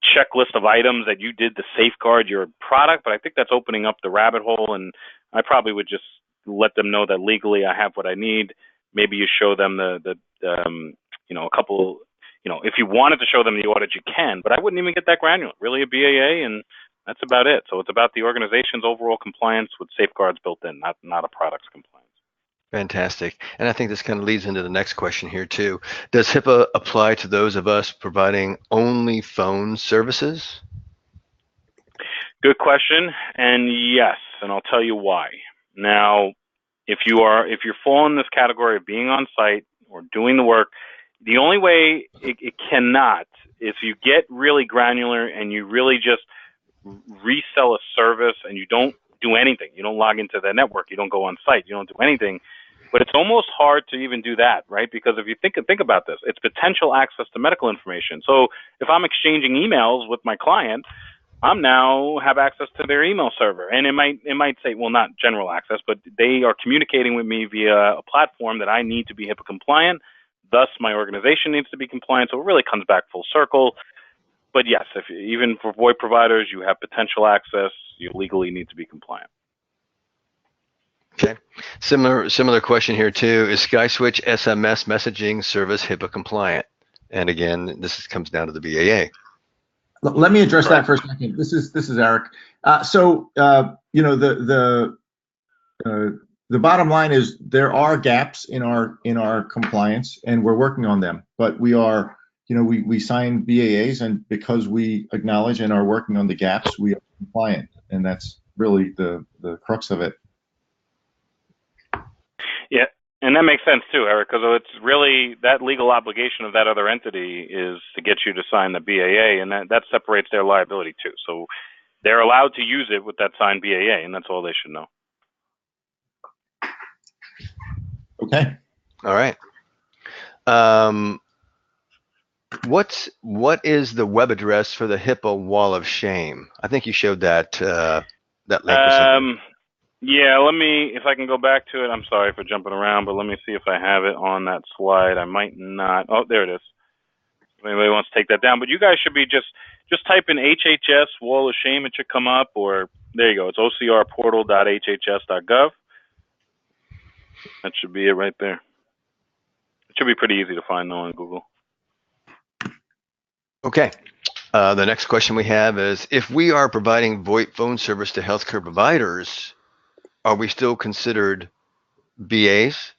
checklist of items that you did to safeguard your product. But I think that's opening up the rabbit hole, and I probably would just let them know that legally I have what I need. Maybe you show them you know, a couple. You know, if you wanted to show them the audit, you can, but I wouldn't even get that granular. Really a BAA, and that's about it. So it's about the organization's overall compliance with safeguards built in, not a product's compliance. Fantastic. And I think this kind of leads into the next question here too. Does HIPAA apply to those of us providing only phone services? Good question, and yes, and I'll tell you why. Now, if you fall in this category of being on site or doing the work, the only way it cannot, if you get really granular and you really just resell a service and you don't do anything, you don't log into the network, you don't go on site, you don't do anything, but it's almost hard to even do that, right? Because if you think about this, it's potential access to medical information. So if I'm exchanging emails with my client, I'm now have access to their email server, and it might say, well, not general access, but they are communicating with me via a platform that I need to be HIPAA compliant. Thus, my organization needs to be compliant, so it really comes back full circle. But yes, even for VoIP providers, you have potential access, you legally need to be compliant. Okay. Similar question here too. Is SkySwitch SMS messaging service HIPAA compliant? And again, this comes down to the BAA. Let me address that for a second. This is Eric. You know, the bottom line is there are gaps in our compliance, and we're working on them. But we are, you know, we sign BAAs, and because we acknowledge and are working on the gaps, we are compliant, and that's really the crux of it. Yeah, and that makes sense too, Eric, because it's really that legal obligation of that other entity is to get you to sign the BAA, and that separates their liability too. So they're allowed to use it with that signed BAA, and that's all they should know. Okay. All right. What is the web address for the HIPAA wall of shame? I think you showed that that link. Yeah, let me, if I can go back to it. I'm sorry for jumping around, but let me see if I have it on that slide. I might not. Oh, there it is. If anybody wants to take that down, but you guys should be just type in HHS Wall of Shame. It should come up, or there you go. It's ocrportal.hhs.gov. That should be it right there. It should be pretty easy to find though on Google. Okay. The next question we have is, if we are providing VoIP phone service to healthcare providers, are we still considered BAs?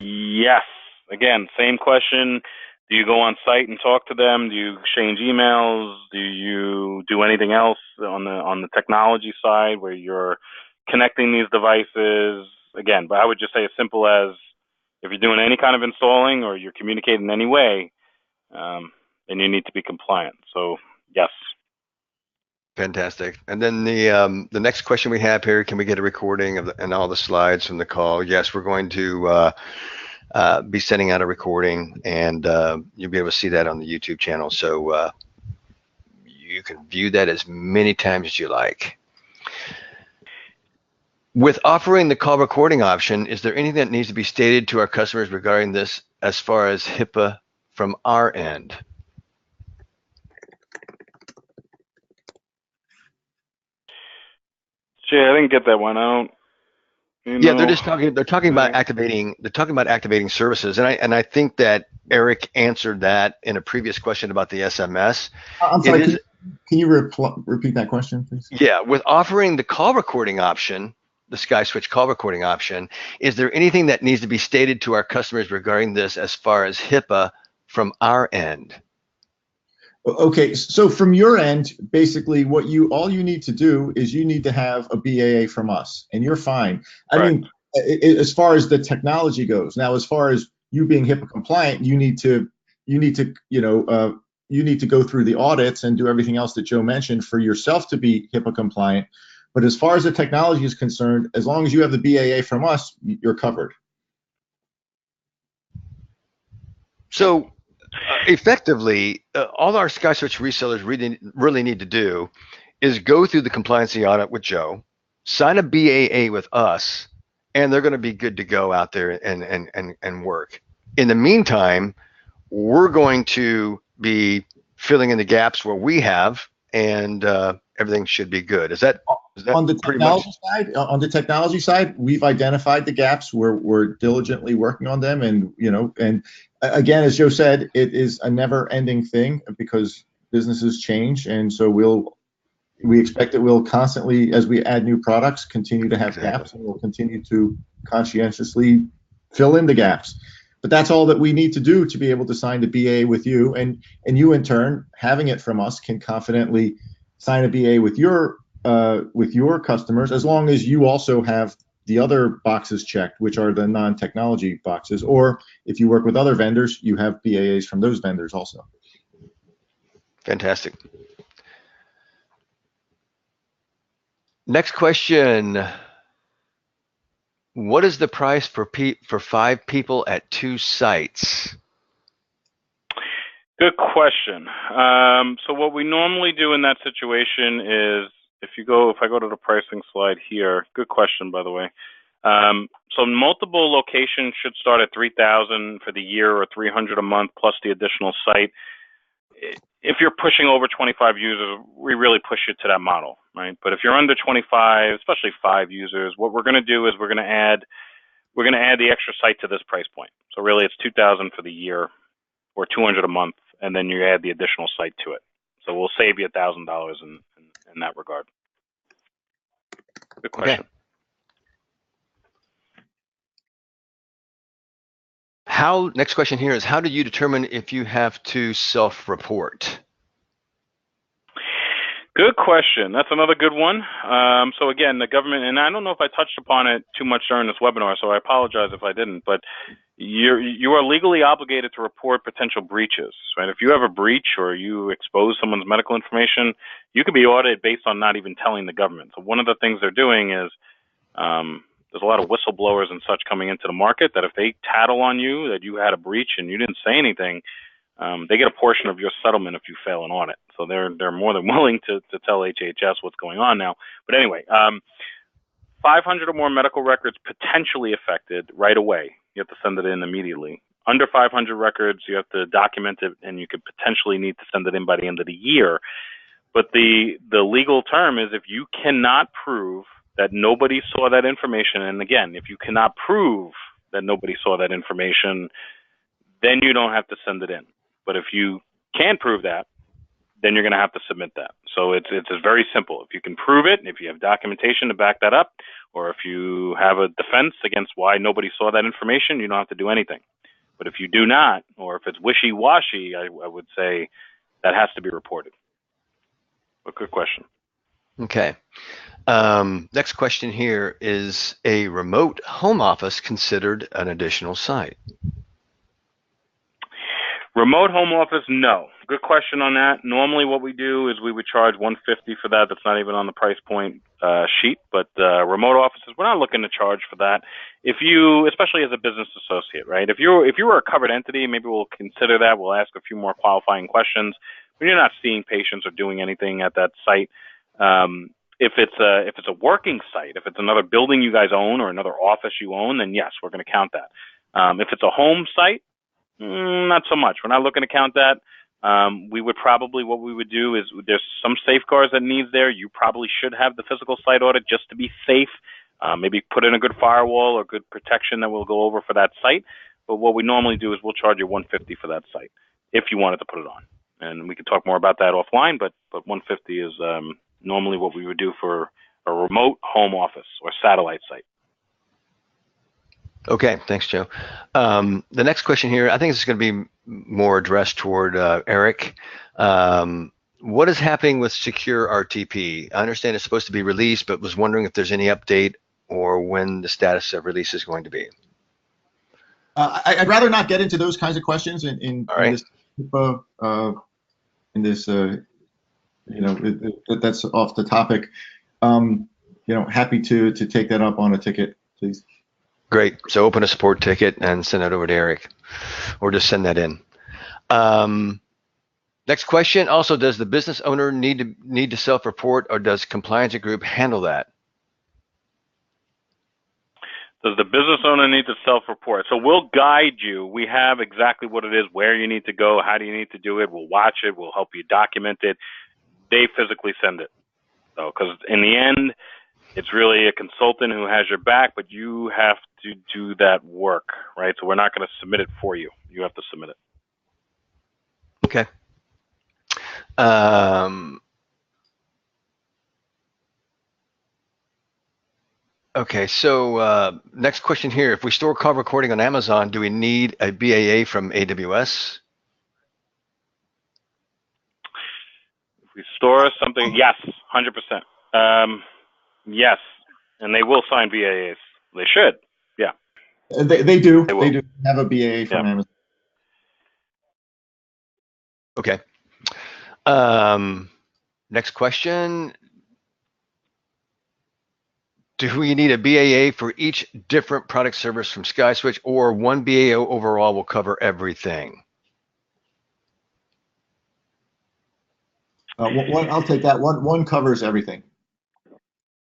Yes. Again, same question. Do you go on site and talk to them? Do you exchange emails? Do you do anything else on the technology side where you're connecting these devices? Again, but I would just say as simple as, if you're doing any kind of installing or you're communicating in any way, then you need to be compliant. So yes. Fantastic. And then the next question we have here, can we get a recording of and all the slides from the call? Yes, we're going to be sending out a recording, and you'll be able to see that on the YouTube channel. So you can view that as many times as you like. With offering the call recording option, is there anything that needs to be stated to our customers regarding this as far as HIPAA from our end? Jay, I didn't get that one. I don't. Yeah, they're talking about activating services, and I think that Eric answered that in a previous question about the SMS. I'm sorry, can you repeat that question, please? Yeah, with offering the call recording option, the SkySwitch call recording option, is there anything that needs to be stated to our customers regarding this as far as HIPAA from our end? Okay, so from your end, basically all you need to do is you need to have a BAA from us, and you're fine. I mean, as far as the technology goes. Now, as far as you being HIPAA compliant, you need to go through the audits and do everything else that Joe mentioned for yourself to be HIPAA compliant. But as far as the technology is concerned, as long as you have the BAA from us, you're covered. So effectively, all our SkySwitch resellers really need to do is go through the compliancy audit with Joe, sign a BAA with us, and they're going to be good to go out there and work. In the meantime, we're going to be filling in the gaps where we have, and everything should be good. Is that on the technology side? On the technology side, we've identified the gaps. We're diligently working on them, and again, as Joe said, it is a never-ending thing because businesses change, and so we expect that we'll constantly, as we add new products, continue to have gaps, and we'll continue to conscientiously fill in the gaps. But that's all that we need to do to be able to sign the BA with you, and you in turn, having it from us, can confidently sign a BA with your customers, as long as you also have the other boxes checked, which are the non-technology boxes, or if you work with other vendors, you have BAAs from those vendors also. Fantastic. Next question. What is the price for 5 people at 2 sites? Good question. So what we normally do in that situation is, if I go to the pricing slide here, good question, by the way. So multiple locations should start at $3,000 for the year, or $300 a month plus the additional site. If you're pushing over 25 users, we really push you to that model, right? But if you're under 25, especially 5 users, what we're going to do is we're going to add the extra site to this price point. So really, it's $2,000 for the year, or $200 a month, and then you add the additional site to it. So we'll save you $1,000 in that regard. Good question. Okay. Next question here is, how do you determine if you have to self-report? Good question. That's another good one. So again, the government, and I don't know if I touched upon it too much during this webinar, so I apologize if I didn't, but you are legally obligated to report potential breaches, right? If you have a breach or you expose someone's medical information, you could be audited based on not even telling the government. So one of the things they're doing is, there's a lot of whistleblowers and such coming into the market that if they tattle on you that you had a breach and you didn't say anything, they get a portion of your settlement if you fail an audit. So they're more than willing to tell HHS what's going on now. But anyway, 500 or more medical records potentially affected right away. You have to send it in immediately. Under 500 records, you have to document it, and you could potentially need to send it in by the end of the year. But the legal term is if you cannot prove that nobody saw that information, and again, if you cannot prove that nobody saw that information, then you don't have to send it in. But if you can prove that, then you're going to have to submit that. So it's very simple. If you can prove it, if you have documentation to back that up, or if you have a defense against why nobody saw that information, you don't have to do anything. But if you do not, or if it's wishy-washy, I would say that has to be reported. But good question. Okay. Next question here, is a remote home office considered an additional site? Remote home office, no. Good question on that. Normally what we do is we would charge $150 for that. That's not even on the price point sheet. But remote offices, we're not looking to charge for that. If you, especially as a business associate, right? If you were a covered entity, maybe we'll consider that. We'll ask a few more qualifying questions. But you're not seeing patients or doing anything at that site. If it's a working site, if it's another building you guys own or another office you own, then yes, we're going to count that. If it's a home site, not so much. We're not looking to count that. We would probably, what we would do is there's some safeguards that needs there. You probably should have the physical site audit just to be safe. Maybe put in a good firewall or good protection that we'll go over for that site. But what we normally do is we'll charge you $150 for that site if you wanted to put it on. And we can talk more about that offline, but $150 is normally what we would do for a remote home office or satellite site. Okay, thanks, Joe. The next question here, I think this is going to be more addressed toward Eric. What is happening with secure RTP? I understand it's supposed to be released, but was wondering if there's any update or when the status of release is going to be. I'd rather not get into those kinds of questions in this HIPAA, that's off the topic. Happy to take that up on a ticket, please. Great. So open a support ticket and send it over to Eric, or just send that in. Next question. Also, does the business owner need to self-report, or does Compliancy Group handle that? Does the business owner need to self-report? So we'll guide you. We have exactly what it is, where you need to go, how do you need to do it. We'll watch it. We'll help you document it. They physically send it. So, because in the end, it's really a consultant who has your back, but you have to do that work, right? So we're not going to submit it for you. You have to submit it. Okay. Okay, so next question here. If we store call recording on Amazon, do we need a BAA from AWS? If we store something, yes, 100%. Yes, and they will sign BAAs. They should, yeah. They do. They do have a BAA from Amazon. Okay. Next question. Do we need a BAA for each different product service from SkySwitch, or one BAA overall will cover everything? I'll take that. One covers everything.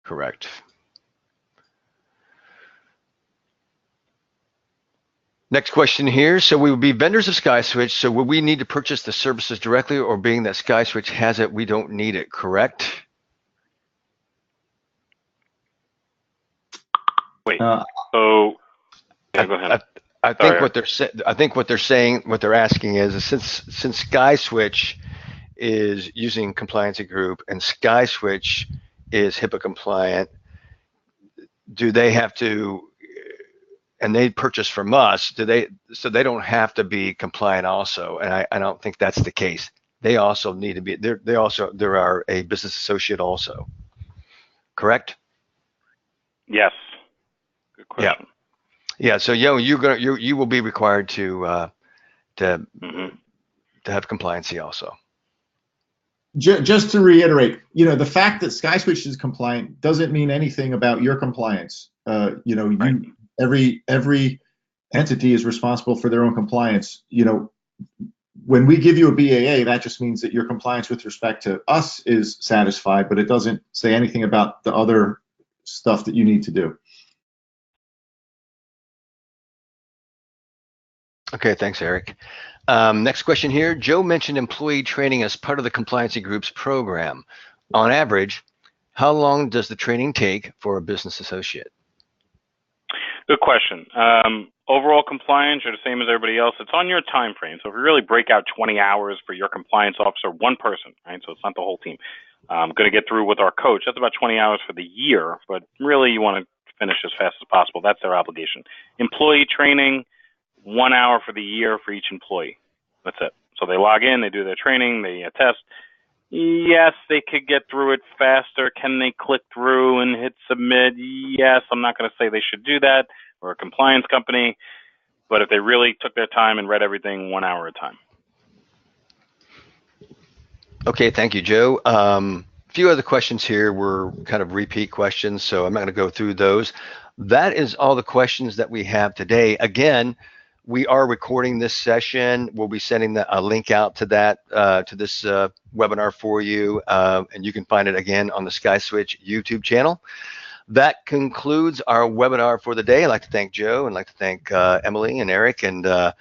Correct. Next question here. So we would be vendors of SkySwitch. So would we need to purchase the services directly, or being that SkySwitch has it, we don't need it, correct? Wait. So yeah, go ahead. I think what they're saying, what they're asking is since SkySwitch is using Compliancy Group and SkySwitch is HIPAA compliant, do they have to, and they purchase from us, so they don't have to be compliant also? And I don't think that's the case. They also need to be, they are a business associate also, correct? Yes. Good question. Yeah. So you will be required to have compliancy also. Just to reiterate, the fact that SkySwitch is compliant doesn't mean anything about your compliance. Right. Every entity is responsible for their own compliance. When we give you a BAA, that just means that your compliance with respect to us is satisfied, but it doesn't say anything about the other stuff that you need to do. Okay, thanks, Eric. Next question here. Joe mentioned employee training as part of the Compliancy Group's program. On average, how long does the training take for a business associate? Good question. Overall compliance, you're the same as everybody else. It's on your time frame. So if you really break out 20 hours for your compliance officer, one person, right? So it's not the whole team. Going to get through with our coach. That's about 20 hours for the year, but really you want to finish as fast as possible. That's their obligation. Employee training, 1 hour for the year for each employee. That's it. So they log in, they do their training, they attest. Yes, they could get through it faster. Can they click through and hit submit? Yes, I'm not going to say they should do that. We're a compliance company. But if they really took their time and read everything 1 hour at a time. Okay, thank you, Joe. A few other questions here were kind of repeat questions, so I'm not going to go through those. That is all the questions that we have today. Again, we are recording this session. We'll be sending a link out to that, to this webinar for you, and you can find it again on the SkySwitch YouTube channel. That concludes our webinar for the day. I'd like to thank Joe and I'd like to thank Emily and Eric and the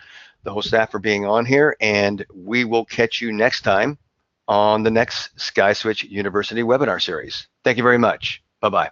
whole staff for being on here, and we will catch you next time on the next SkySwitch University webinar series. Thank you very much. Bye-bye.